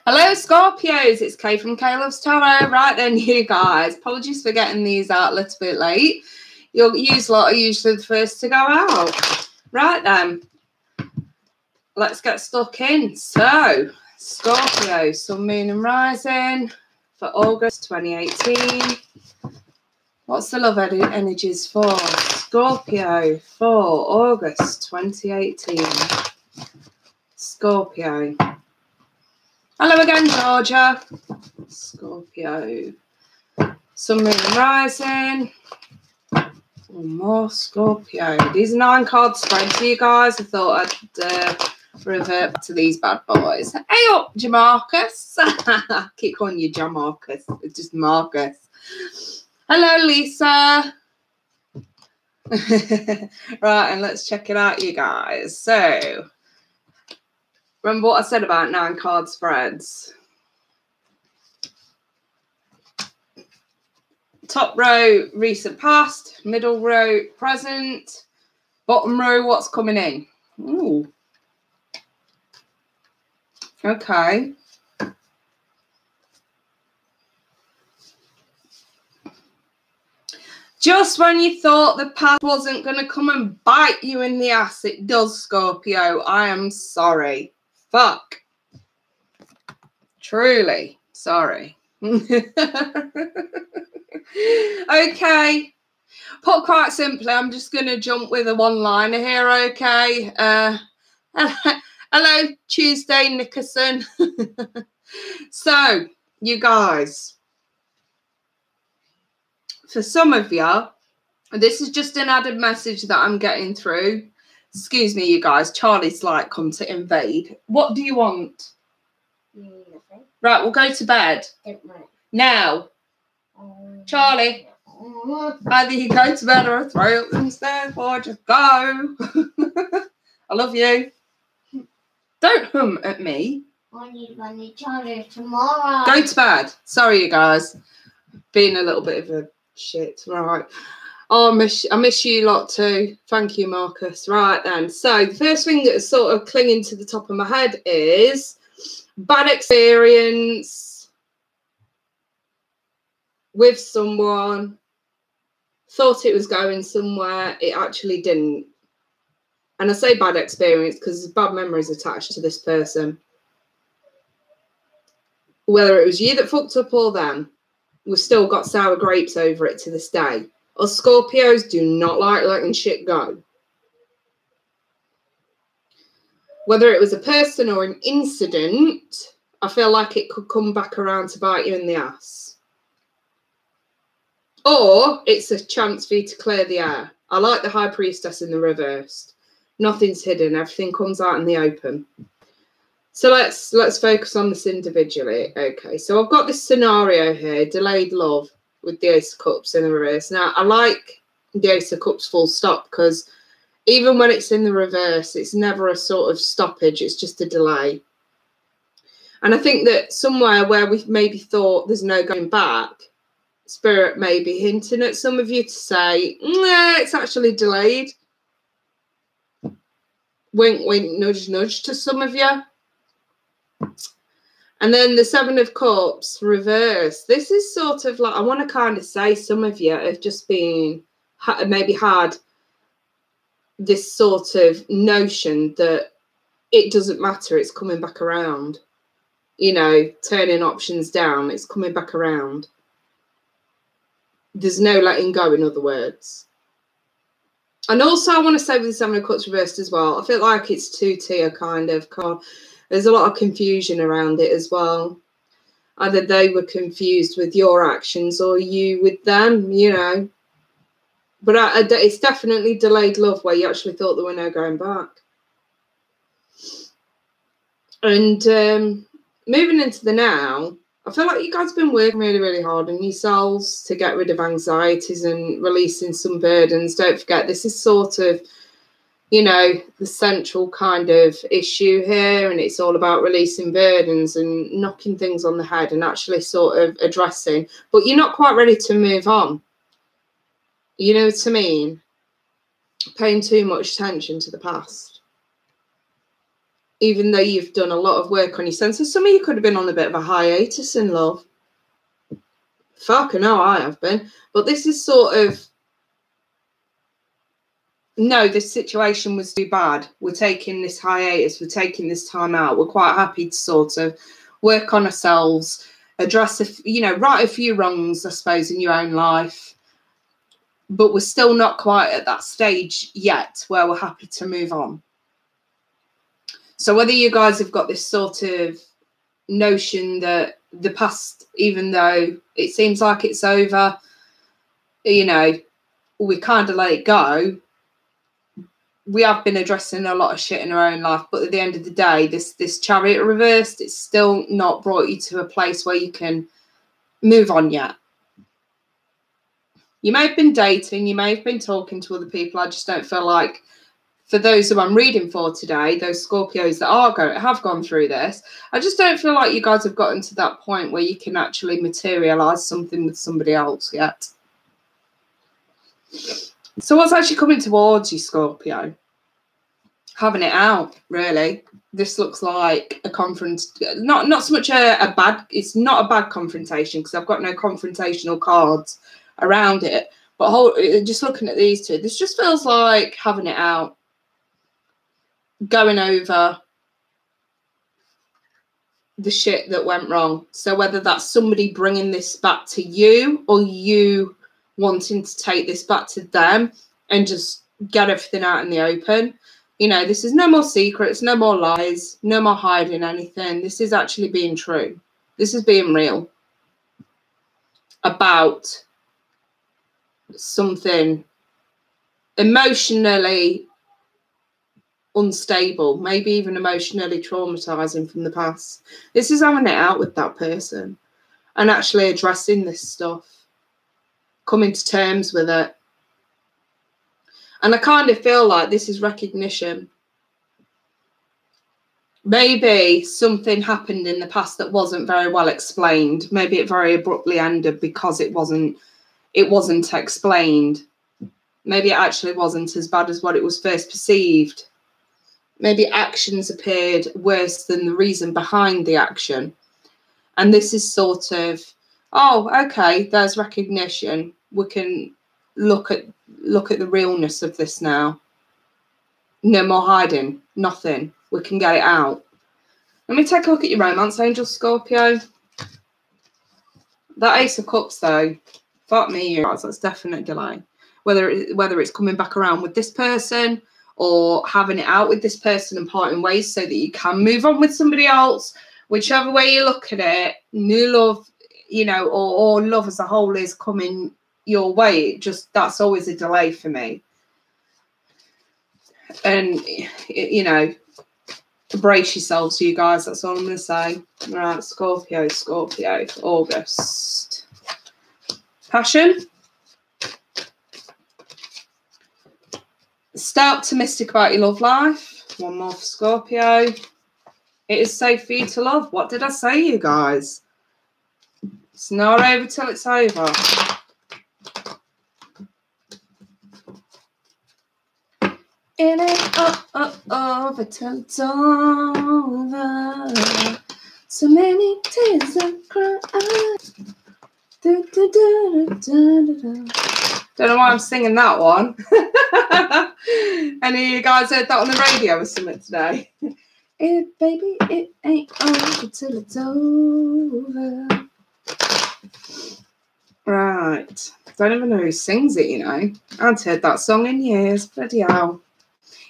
Hello, Scorpios. It's Kay from Kaylovestarot. Right then, you guys. Apologies for getting these out a little bit late. Your lot are usually the first to go out. Right then. Let's get stuck in. So, Scorpio, Sun, Moon and Rising for August 2018. What's the love energies for Scorpio for August 2018? Scorpio. Hello again, Georgia. Scorpio. Sun, Moon and Rising. One more Scorpio. These are 9 card spreads for you guys. I thought I'd revert back to these bad boys. Hey up, Jamarcus. I keep calling you Jamarcus. It's just Marcus. Hello, Lisa. Right, and let's check it out, you guys. So, remember what I said about 9 card spreads? Top row, recent past. Middle row, present. Bottom row, what's coming in? Ooh. Okay. Just when you thought the past wasn't going to come and bite you in the ass, it does, Scorpio. I am sorry. Fuck. Truly sorry. Okay. Put quite simply, I'm just going to jump with a one-liner here, okay? Hello, Tuesday, Nickerson. So, you guys, for some of you, this is just an added message that I'm getting through. Excuse me, you guys. Charlie's like come to invade. What do you want? Nothing. Right, we'll go to bed. Now. Charlie. Either you go to bed or I throw up them stairs or just go. I love you. Don't hum at me. I need Charlie tomorrow. Go to bed. Sorry, you guys. Being a little bit of a shit. Right. Oh, I miss you lot too. Thank you, Marcus. Right then. So the first thing that's sort of clinging to the top of my head is bad experience with someone. Thought it was going somewhere. It actually didn't. And I say bad experience because there's bad memories attached to this person. Whether it was you that fucked up or them, we've still got sour grapes over it to this day. Us Scorpios do not like letting shit go. Whether it was a person or an incident, I feel like it could come back around to bite you in the ass. Or it's a chance for you to clear the air. I like the High Priestess in the reversed. Nothing's hidden. Everything comes out in the open. So let's focus on this individually. Okay, so I've got this scenario here, delayed love with the Ace of Cups in the reverse. Now, I like the Ace of Cups full stop because even when it's in the reverse, it's never a sort of stoppage. It's just a delay. And I think that somewhere where we maybe thought there's no going back, Spirit may be hinting at some of you to say, nah, it's actually delayed. Wink, wink, nudge, nudge to some of you. And then the 7 of Cups, reverse. This is sort of like, I want to kind of say some of you have just been, maybe had this sort of notion that it doesn't matter, it's coming back around. You know, turning options down, it's coming back around. There's no letting go, in other words. And also, I want to say with the 7 of Cups reversed as well, I feel like it's 2-tier kind of card. There's a lot of confusion around it as well. Either they were confused with your actions or you with them, you know. But it's definitely delayed love where you actually thought there were no going back. And moving into the now, I feel like you guys have been working really, really hard on yourselves to get rid of anxieties and releasing some burdens. Don't forget, this is sort of, you know, the central kind of issue here, and it's all about releasing burdens and knocking things on the head and actually sort of addressing. But you're not quite ready to move on. You know what I mean? paying too much attention to the past. Even though you've done a lot of work on your senses. Some of you could have been on a bit of a hiatus in love. Fucking hell, I have been. But this is sort of, no, this situation was too bad. We're taking this hiatus. We're taking this time out. We're quite happy to sort of work on ourselves, address, right a few wrongs, I suppose, in your own life. But we're still not quite at that stage yet where we're happy to move on. So whether you guys have got this sort of notion that the past, even though it seems like it's over, we kind of let it go. We have been addressing a lot of shit in our own life, but at the end of the day, this Chariot reversed, it's still not brought you to a place where you can move on yet. You may have been dating, you may have been talking to other people. I just don't feel like, for those who I'm reading for today, those Scorpios that have gone through this, I just don't feel like you guys have gotten to that point where you can actually materialise something with somebody else yet. So what's actually coming towards you, Scorpio? Having it out, really. This looks like a not so much a bad, it's not a bad confrontation because I've got no confrontational cards around it. But just looking at these two, this just feels like having it out. Going over the shit that went wrong. So whether that's somebody bringing this back to you or you wanting to take this back to them and just get everything out in the open. This is no more secrets, no more lies, no more hiding anything. This is actually being true. This is being real about something emotionally unstable, maybe even emotionally traumatizing from the past. This is having it out with that person and actually addressing this stuff, coming to terms with it. And I kind of feel like this is recognition. Maybe something happened in the past that wasn't very well explained. Maybe it very abruptly ended because it wasn't explained. Maybe it actually wasn't as bad as what it was first perceived. Maybe actions appeared worse than the reason behind the action. And this is sort of, oh, okay, there's recognition. We can look at the realness of this now. No more hiding, nothing. We can get it out. Let me take a look at your romance angel, Scorpio. That Ace of Cups, though, fuck me, you guys, that's definite delay. Whether it's coming back around with this person or having it out with this person and parting ways so that you can move on with somebody else, whichever way you look at it, new love, or love as a whole is coming your way. That's always a delay for me. And, brace yourselves, you guys. That's all I'm going to say. All right, Scorpio, August. Passion. Stay optimistic about your love life. One more for Scorpio. It is safe for you to love. What did I say, you guys? It's not over till it's over. It ain't over till it's over. So many tears I cry. Don't know why I'm singing that one. Any of you guys heard that on the radio or something today? Baby, it ain't over till it's over. Right. Don't even know who sings it, I haven't heard that song in years. Bloody hell.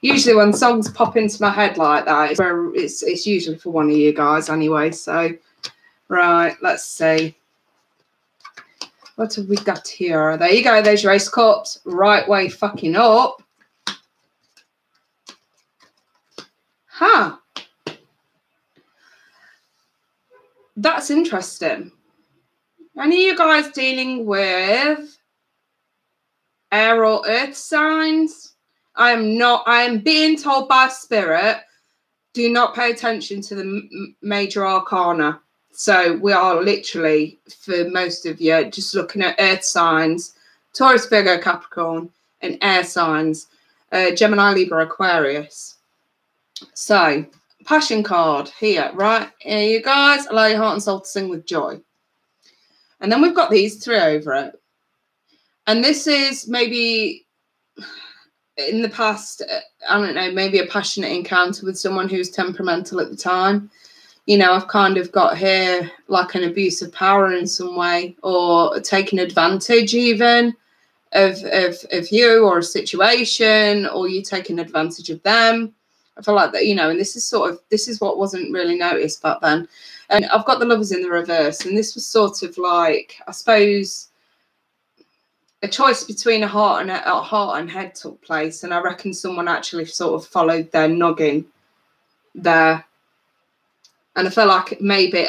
Usually when songs pop into my head like that, it's usually for one of you guys anyway. So, right, let's see. What have we got here? There you go. There's your Ace of Cups. Right way fucking up. Huh. That's interesting. Any of you guys dealing with air or earth signs? I am being told by Spirit, do not pay attention to the major arcana. So we are literally, for most of you, just looking at earth signs, Taurus, Virgo, Capricorn, and air signs. Gemini, Libra, Aquarius. So, passion card here, right? Here you guys. Allow your heart and soul to sing with joy. And then we've got these 3 over it. And this is maybe in the past, I don't know, maybe a passionate encounter with someone who's temperamental at the time. You know, I've kind of got here like an abuse of power in some way, or taking advantage even of you or a situation, or you taking advantage of them. I feel like that, you know, and this is what wasn't really noticed back then. And I've got the Lovers in the reverse, and this was sort of like, I suppose, a choice between a heart and head took place, and I reckon someone actually sort of followed their noggin there. And I feel like maybe,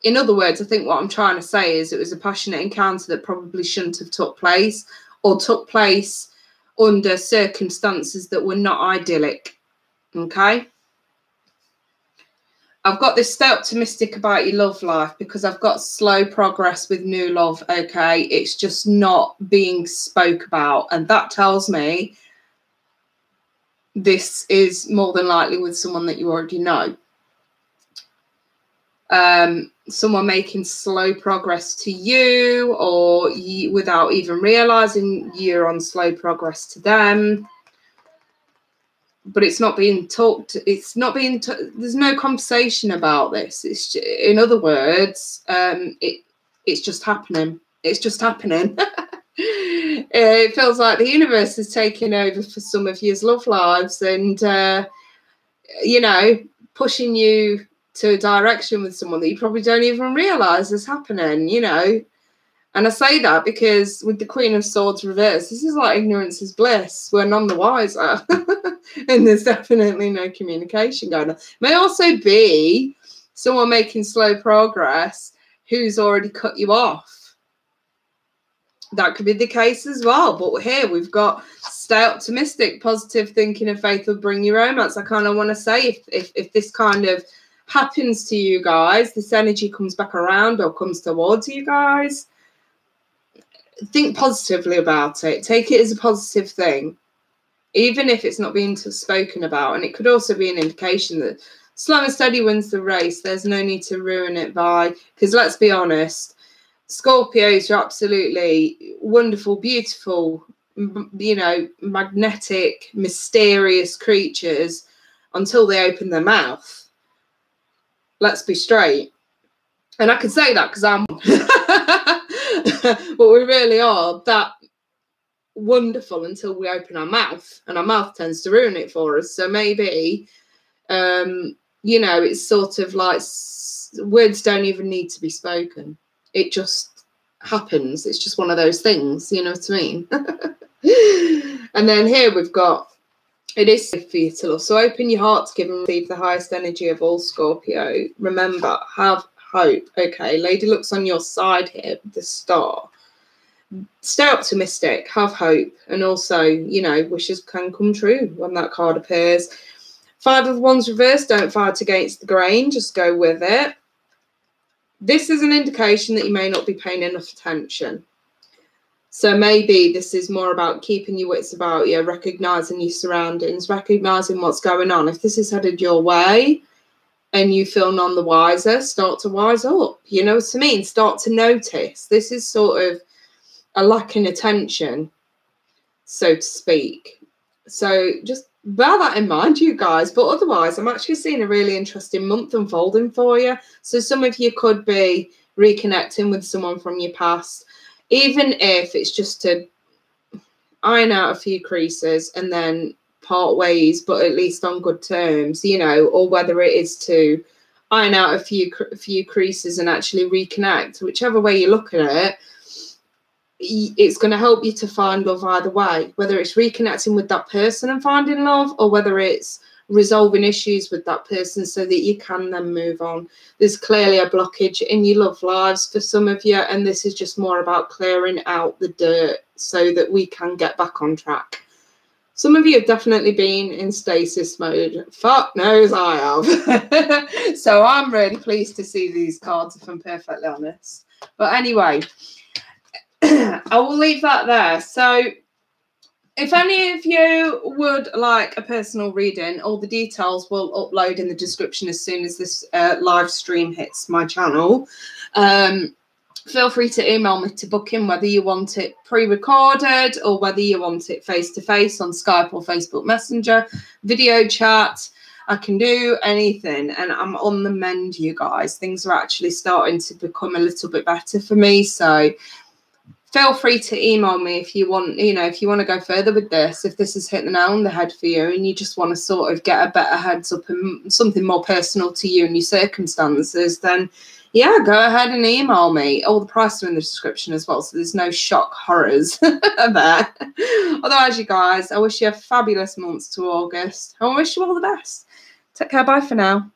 in other words, I think what I'm trying to say is it was a passionate encounter that probably shouldn't have took place, or took place under circumstances that were not idyllic. Okay? I've got this stay optimistic about your love life, because I've got slow progress with new love. Okay? It's just not being spoke about. And that tells me this is more than likely with someone that you already know. Someone making slow progress to you, or you, without even realizing you're on slow progress to them. But it's not being talked. It's not being. There's no conversation about this. It's, in other words, it's just happening. It's just happening. It feels like the universe is taking over for some of your love lives, and you know, pushing you to a direction with someone that you probably don't even realize is happening, you know. And I say that because with the Queen of Swords reverse, this is like ignorance is bliss. We're none the wiser. And there's definitely no communication going on. May also be someone making slow progress who's already cut you off. That could be the case as well. But here we've got stay optimistic, positive thinking and faith will bring you romance. I kind of want to say if this kind of happens to you guys, this energy comes back around or comes towards you guys, think positively about it. Take it as a positive thing, even if it's not being spoken about. And it could also be an indication that slow and steady wins the race. There's no need to ruin it by, because let's be honest, Scorpios are absolutely wonderful, beautiful, you know, magnetic, mysterious creatures until they open their mouth. Let's be straight. And I can say that because I'm but we really are that wonderful until we open our mouth, and our mouth tends to ruin it for us. So maybe you know, it's sort of like words don't even need to be spoken. It just happens. It's just one of those things, you know what I mean? And then here we've got, it is safe for you to love. So open your heart to give and receive the highest energy of all, Scorpio. Remember, have hope. Okay, lady looks on your side here with the star. Stay optimistic, have hope, and also, you know, wishes can come true when that card appears. 5 of Wands reversed, don't fight against the grain, just go with it. This is an indication that you may not be paying enough attention. So maybe this is more about keeping your wits about you, recognising your surroundings, recognising what's going on. If this is headed your way and you feel none the wiser, start to wise up. You know what I mean? Start to notice. This is sort of a lack in attention, so to speak. So just bear that in mind, you guys. But otherwise, I'm actually seeing a really interesting month unfolding for you. So some of you could be reconnecting with someone from your past, even if it's just to iron out a few creases and then part ways, but at least on good terms, you know, or whether it is to iron out a few creases and actually reconnect. Whichever way you look at it, it's going to help you to find love either way, whether it's reconnecting with that person and finding love, or whether it's resolving issues with that person so that you can then move on. There's clearly a blockage in your love lives for some of you, and this is just more about clearing out the dirt so that we can get back on track. Some of you have definitely been in stasis mode. Fuck knows I have. So I'm really pleased to see these cards, if I'm perfectly honest. But anyway, I will leave that there. So if any of you would like a personal reading, all the details will upload in the description as soon as this live stream hits my channel. Feel free to email me to book in, whether you want it pre-recorded or whether you want it face-to-face on Skype or Facebook Messenger, video chat. I can do anything, and I'm on the mend, you guys. Things are actually starting to become a little bit better for me, so feel free to email me if you want, you know, if you want to go further with this, if this has hit the nail on the head for you and you just want to sort of get a better heads up and something more personal to you and your circumstances, then yeah, go ahead and email me. All the prices are in the description as well, so there's no shock horrors there. Otherwise, you guys, I wish you a fabulous month to August. I wish you all the best. Take care. Bye for now.